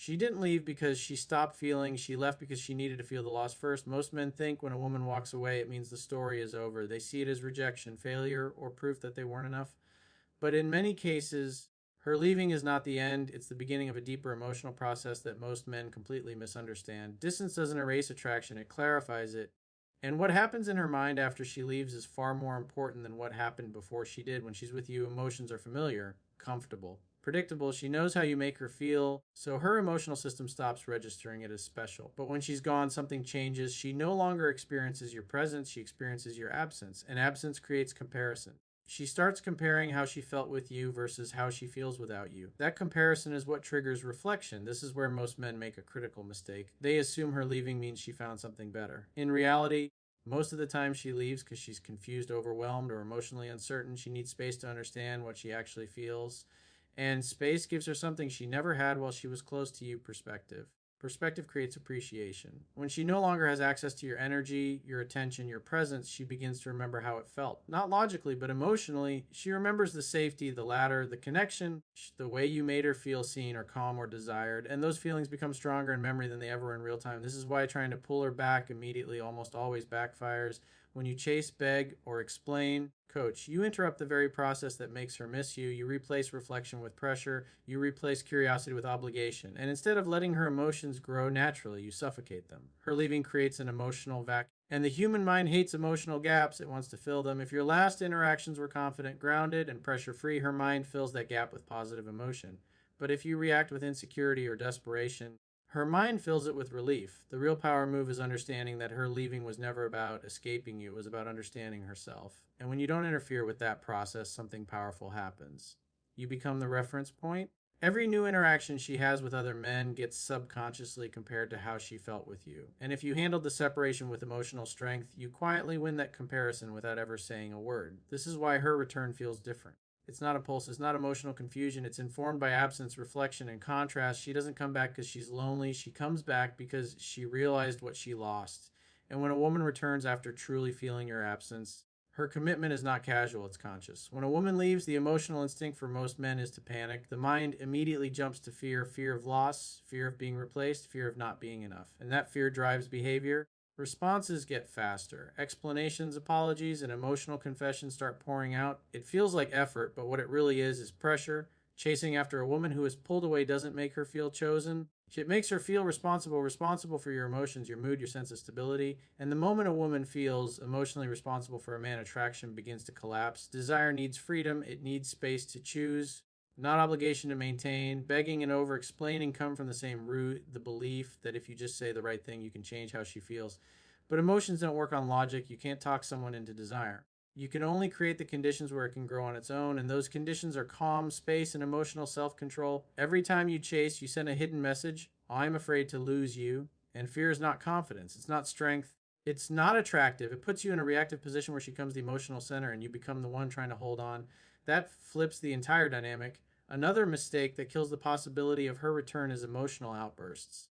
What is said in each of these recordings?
She didn't leave because she stopped feeling. She left because she needed to feel the loss first. Most men think when a woman walks away, it means the story is over. They see it as rejection, failure, or proof that they weren't enough. But in many cases, her leaving is not the end. It's the beginning of a deeper emotional process that most men completely misunderstand. Distance doesn't erase attraction, it clarifies it. And what happens in her mind after she leaves is far more important than what happened before she did. When she's with you, emotions are familiar, comfortable, predictable. She knows how you make her feel, so her emotional system stops registering it as special. But when she's gone, something changes. She no longer experiences your presence, she experiences your absence. And absence creates comparison. She starts comparing how she felt with you versus how she feels without you. That comparison is what triggers reflection. This is where most men make a critical mistake. They assume her leaving means she found something better. In reality, most of the time she leaves because she's confused, overwhelmed, or emotionally uncertain. She needs space to understand what she actually feels. And space gives her something she never had while she was close to you: perspective. Perspective creates appreciation. When she no longer has access to your energy, your attention, your presence, she begins to remember how it felt. Not logically, but emotionally. She remembers the safety, the ladder, the connection, the way you made her feel seen or calm or desired. And those feelings become stronger in memory than they ever were in real time. This is why trying to pull her back immediately almost always backfires. When you chase, beg, or explain, coach, you interrupt the very process that makes her miss you. You replace reflection with pressure. You replace curiosity with obligation. And instead of letting her emotions grow naturally, you suffocate them. Her leaving creates an emotional vacuum. And the human mind hates emotional gaps. It wants to fill them. If your last interactions were confident, grounded, and pressure free, her mind fills that gap with positive emotion. But if you react with insecurity or desperation, her mind fills it with relief. The real power move is understanding that her leaving was never about escaping you, it was about understanding herself. And when you don't interfere with that process, something powerful happens. You become the reference point. Every new interaction she has with other men gets subconsciously compared to how she felt with you. And if you handled the separation with emotional strength, you quietly win that comparison without ever saying a word. This is why her return feels different. It's not impulse, it's not emotional confusion. It's informed by absence, reflection, and contrast. She doesn't come back because she's lonely. She comes back because she realized what she lost. And when a woman returns after truly feeling your absence, her commitment is not casual, it's conscious. When a woman leaves, the emotional instinct for most men is to panic. The mind immediately jumps to fear: fear of loss, fear of being replaced, fear of not being enough. And that fear drives behavior. Responses get faster. Explanations, apologies, and emotional confessions start pouring out. It feels like effort, but what it really is pressure. Chasing after a woman who is pulled away doesn't make her feel chosen. It makes her feel responsible for your emotions, your mood, your sense of stability. And the moment a woman feels emotionally responsible for a man, attraction begins to collapse. Desire needs freedom, it needs space to choose, not obligation to maintain. Begging and over explaining come from the same root: the belief that if you just say the right thing, you can change how she feels. But emotions don't work on logic. You can't talk someone into desire. You can only create the conditions where it can grow on its own, and those conditions are calm, space, and emotional self control. Every time you chase, you send a hidden message: I'm afraid to lose you. And fear is not confidence, it's not strength, it's not attractive. It puts you in a reactive position where she becomes the emotional center and you become the one trying to hold on. That flips the entire dynamic. Another mistake that kills the possibility of her return is emotional outbursts.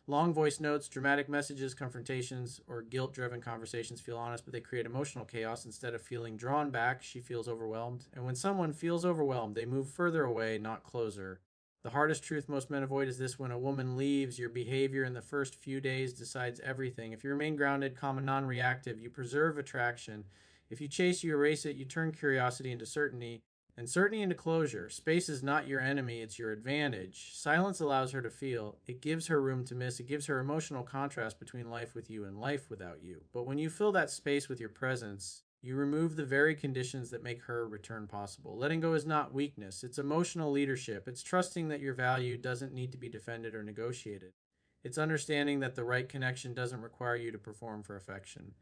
Long voice notes, dramatic messages, confrontations, or guilt driven conversations feel honest, but they create emotional chaos. Instead of feeling drawn back, she feels overwhelmed. And when someone feels overwhelmed, they move further away, not closer. The hardest truth most men avoid is this: when a woman leaves, your behavior in the first few days decides everything. If you remain grounded, calm, and non reactive, you preserve attraction. If you chase, you erase it, you turn curiosity into certainty, and certainty into closure. Space is not your enemy, it's your advantage. Silence allows her to feel. It gives her room to miss. It gives her emotional contrast between life with you and life without you. But when you fill that space with your presence, you remove the very conditions that make her return possible. Letting go is not weakness, it's emotional leadership. It's trusting that your value doesn't need to be defended or negotiated. It's understanding that the right connection doesn't require you to perform for affection.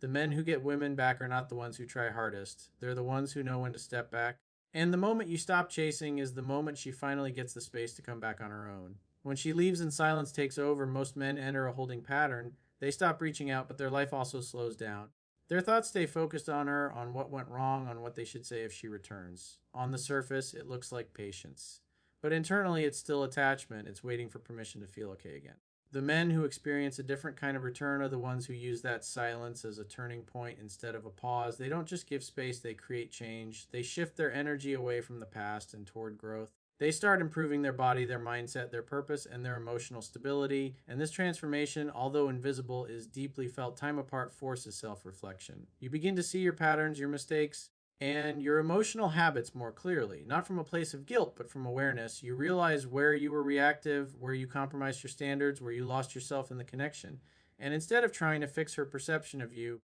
The men who get women back are not the ones who try hardest. They're the ones who know when to step back. And the moment you stop chasing is the moment she finally gets the space to come back on her own. When she leaves and silence takes over, most men enter a holding pattern. They stop reaching out, but their life also slows down. Their thoughts stay focused on her, on what went wrong, on what they should say if she returns. On the surface, it looks like patience. But internally, it's still attachment. It's waiting for permission to feel okay again. The men who experience a different kind of return are the ones who use that silence as a turning point instead of a pause. They don't just give space, they create change. They shift their energy away from the past and toward growth. They start improving their body, their mindset, their purpose, and their emotional stability. And this transformation, although invisible, is deeply felt. Time apart forces self reflection. You begin to see your patterns, your mistakes, and your emotional habits more clearly, not from a place of guilt, but from awareness. You realize where you were reactive, where you compromised your standards, where you lost yourself in the connection. And instead of trying to fix her perception of you,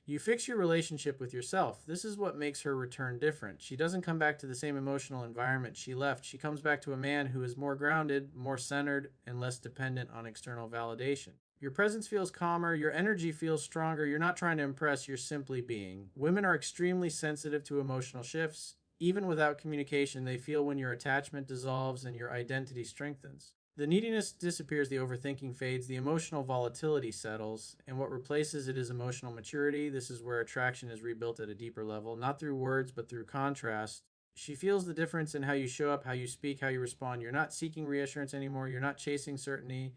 you fix your relationship with yourself. This is what makes her return different. She doesn't come back to the same emotional environment she left. She comes back to a man who is more grounded, more centered, and less dependent on external validation. Your presence feels calmer, your energy feels stronger. You're not trying to impress, you're simply being. Women are extremely sensitive to emotional shifts. Even without communication, they feel when your attachment dissolves and your identity strengthens. The neediness disappears, the overthinking fades, the emotional volatility settles, and what replaces it is emotional maturity. This is where attraction is rebuilt at a deeper level, not through words, but through contrast. She feels the difference in how you show up, how you speak, how you respond. You're not seeking reassurance anymore, you're not chasing certainty.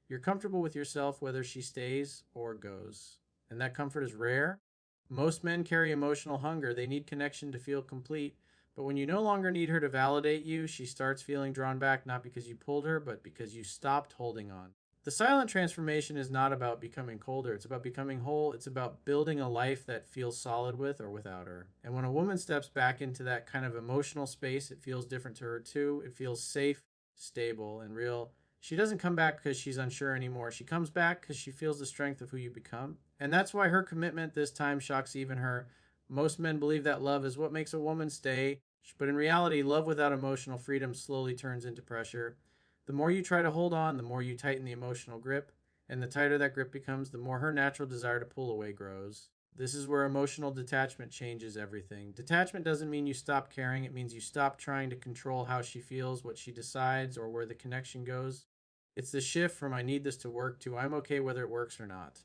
You're comfortable with yourself whether she stays or goes. And that comfort is rare. Most men carry emotional hunger. They need connection to feel complete. But when you no longer need her to validate you, she starts feeling drawn back, not because you pulled her, but because you stopped holding on. The silent transformation is not about becoming colder. It's about becoming whole. It's about building a life that feels solid with or without her. And when a woman steps back into that kind of emotional space, it feels different to her too. It feels safe, stable, and real. She doesn't come back because she's unsure anymore. She comes back because she feels the strength of who you become. And that's why her commitment this time shocks even her. Most men believe that love is what makes a woman stay. But in reality, love without emotional freedom slowly turns into pressure. The more you try to hold on, the more you tighten the emotional grip. And the tighter that grip becomes, the more her natural desire to pull away grows. This is where emotional detachment changes everything. Detachment doesn't mean you stop caring, it means you stop trying to control how she feels, what she decides, or where the connection goes. It's the shift from I need this to work to I'm okay whether it works or not.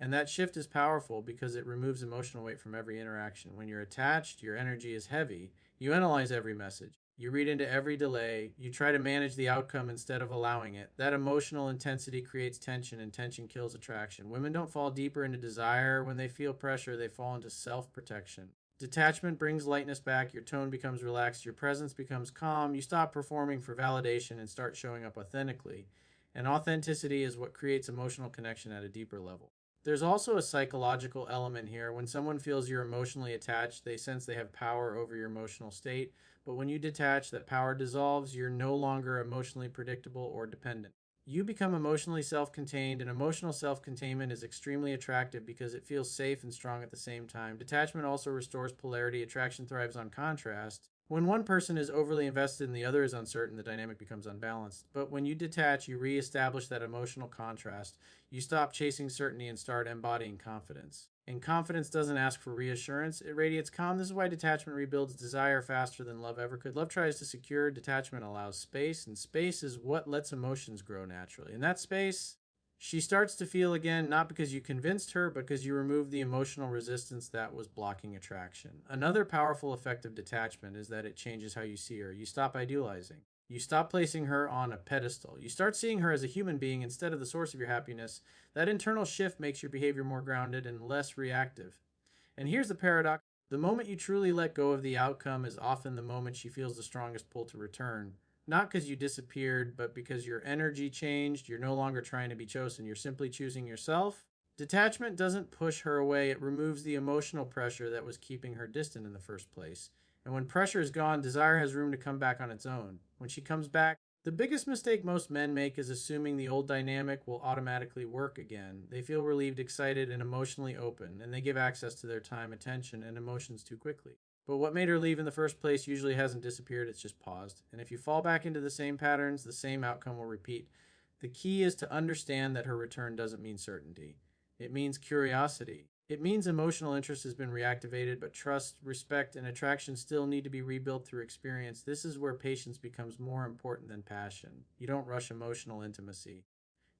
And that shift is powerful because it removes emotional weight from every interaction. When you're attached, your energy is heavy. You analyze every message. You read into every delay. You try to manage the outcome instead of allowing it. That emotional intensity creates tension, and tension kills attraction. Women don't fall deeper into desire when they feel pressure, they fall into self protection. Detachment brings lightness back. Your tone becomes relaxed. Your presence becomes calm. You stop performing for validation and start showing up authentically. And authenticity is what creates emotional connection at a deeper level. There's also a psychological element here. When someone feels you're emotionally attached, they sense they have power over your emotional state. But when you detach, that power dissolves. You're no longer emotionally predictable or dependent. You become emotionally self contained, and emotional self containment is extremely attractive because it feels safe and strong at the same time. Detachment also restores polarity. Attraction thrives on contrast. When one person is overly invested and the other is uncertain, the dynamic becomes unbalanced. But when you detach, you reestablish that emotional contrast. You stop chasing certainty and start embodying confidence. And confidence doesn't ask for reassurance, it radiates calm. This is why detachment rebuilds desire faster than love ever could. Love tries to secure, detachment allows space, and space is what lets emotions grow naturally. In that space, she starts to feel again, not because you convinced her, but because you removed the emotional resistance that was blocking attraction. Another powerful effect of detachment is that it changes how you see her. You stop idealizing. You stop placing her on a pedestal. You start seeing her as a human being instead of the source of your happiness. That internal shift makes your behavior more grounded and less reactive. And here's the paradox: the moment you truly let go of the outcome is often the moment she feels the strongest pull to return. Not because you disappeared, but because your energy changed. You're no longer trying to be chosen, you're simply choosing yourself. Detachment doesn't push her away, it removes the emotional pressure that was keeping her distant in the first place. And when pressure is gone, desire has room to come back on its own. When she comes back, the biggest mistake most men make is assuming the old dynamic will automatically work again. They feel relieved, excited, and emotionally open, and they give access to their time, attention, and emotions too quickly. But what made her leave in the first place usually hasn't disappeared, it's just paused. And if you fall back into the same patterns, the same outcome will repeat. The key is to understand that her return doesn't mean certainty. It means curiosity. It means emotional interest has been reactivated, but trust, respect, and attraction still need to be rebuilt through experience. This is where patience becomes more important than passion. You don't rush emotional intimacy.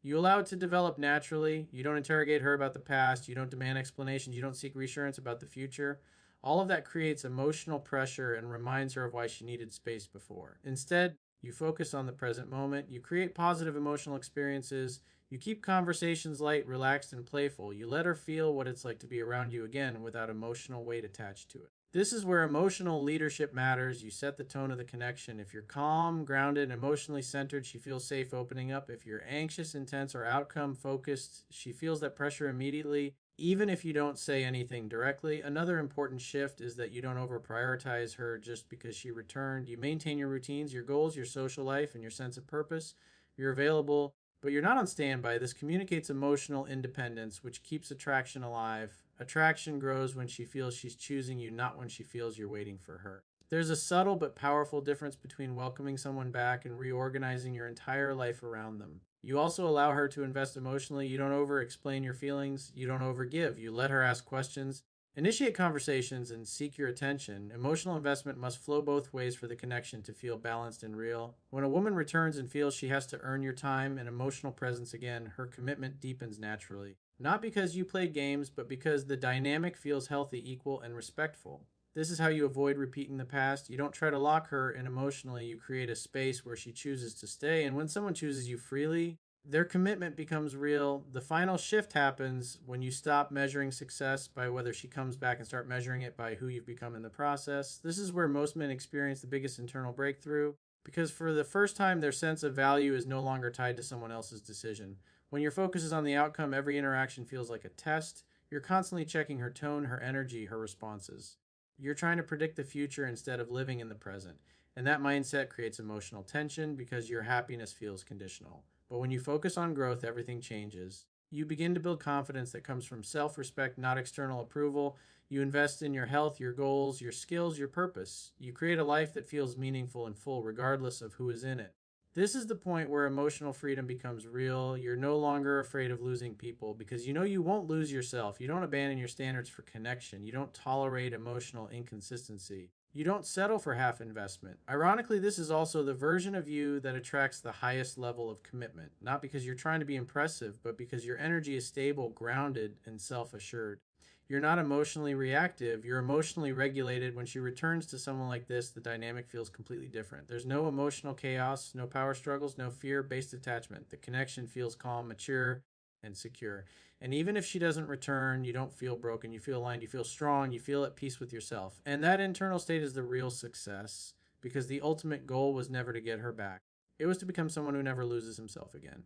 You allow it to develop naturally. You don't interrogate her about the past. You don't demand explanations. You don't seek reassurance about the future. All of that creates emotional pressure and reminds her of why she needed space before. Instead, you focus on the present moment. You create positive emotional experiences. You keep conversations light, relaxed, and playful. You let her feel what it's like to be around you again without emotional weight attached to it. This is where emotional leadership matters. You set the tone of the connection. If you're calm, grounded, emotionally centered, she feels safe opening up. If you're anxious, intense, or outcome focused, she feels that pressure immediately, even if you don't say anything directly. Another important shift is that you don't over prioritize her just because she returned. You maintain your routines, your goals, your social life, and your sense of purpose. You're available, but you're not on standby. This communicates emotional independence, which keeps attraction alive. Attraction grows when she feels she's choosing you, not when she feels you're waiting for her. There's a subtle but powerful difference between welcoming someone back and reorganizing your entire life around them. You also allow her to invest emotionally. You don't over explain your feelings. You don't over give. You let her ask questions, initiate conversations, and seek your attention. Emotional investment must flow both ways for the connection to feel balanced and real. When a woman returns and feels she has to earn your time and emotional presence again, her commitment deepens naturally. Not because you played games, but because the dynamic feels healthy, equal, and respectful. This is how you avoid repeating the past. You don't try to lock her in emotionally. You create a space where she chooses to stay. And when someone chooses you freely, their commitment becomes real. The final shift happens when you stop measuring success by whether she comes back and start measuring it by who you've become in the process. This is where most men experience the biggest internal breakthrough because for the first time, their sense of value is no longer tied to someone else's decision. When your focus is on the outcome, every interaction feels like a test. You're constantly checking her tone, her energy, her responses. You're trying to predict the future instead of living in the present. And that mindset creates emotional tension because your happiness feels conditional. But when you focus on growth, everything changes. You begin to build confidence that comes from self respect, not external approval. You invest in your health, your goals, your skills, your purpose. You create a life that feels meaningful and full, regardless of who is in it. This is the point where emotional freedom becomes real. You're no longer afraid of losing people because you know you won't lose yourself. You don't abandon your standards for connection. You don't tolerate emotional inconsistency. You don't settle for half investment. Ironically, this is also the version of you that attracts the highest level of commitment, not because you're trying to be impressive, but because your energy is stable, grounded, and self assured. You're not emotionally reactive, you're emotionally regulated. When she returns to someone like this, the dynamic feels completely different. There's no emotional chaos, no power struggles, no fear based attachment. The connection feels calm, mature, and secure. And even if she doesn't return, you don't feel broken. You feel aligned. You feel strong. You feel at peace with yourself. And that internal state is the real success because the ultimate goal was never to get her back. It was to become someone who never loses himself again.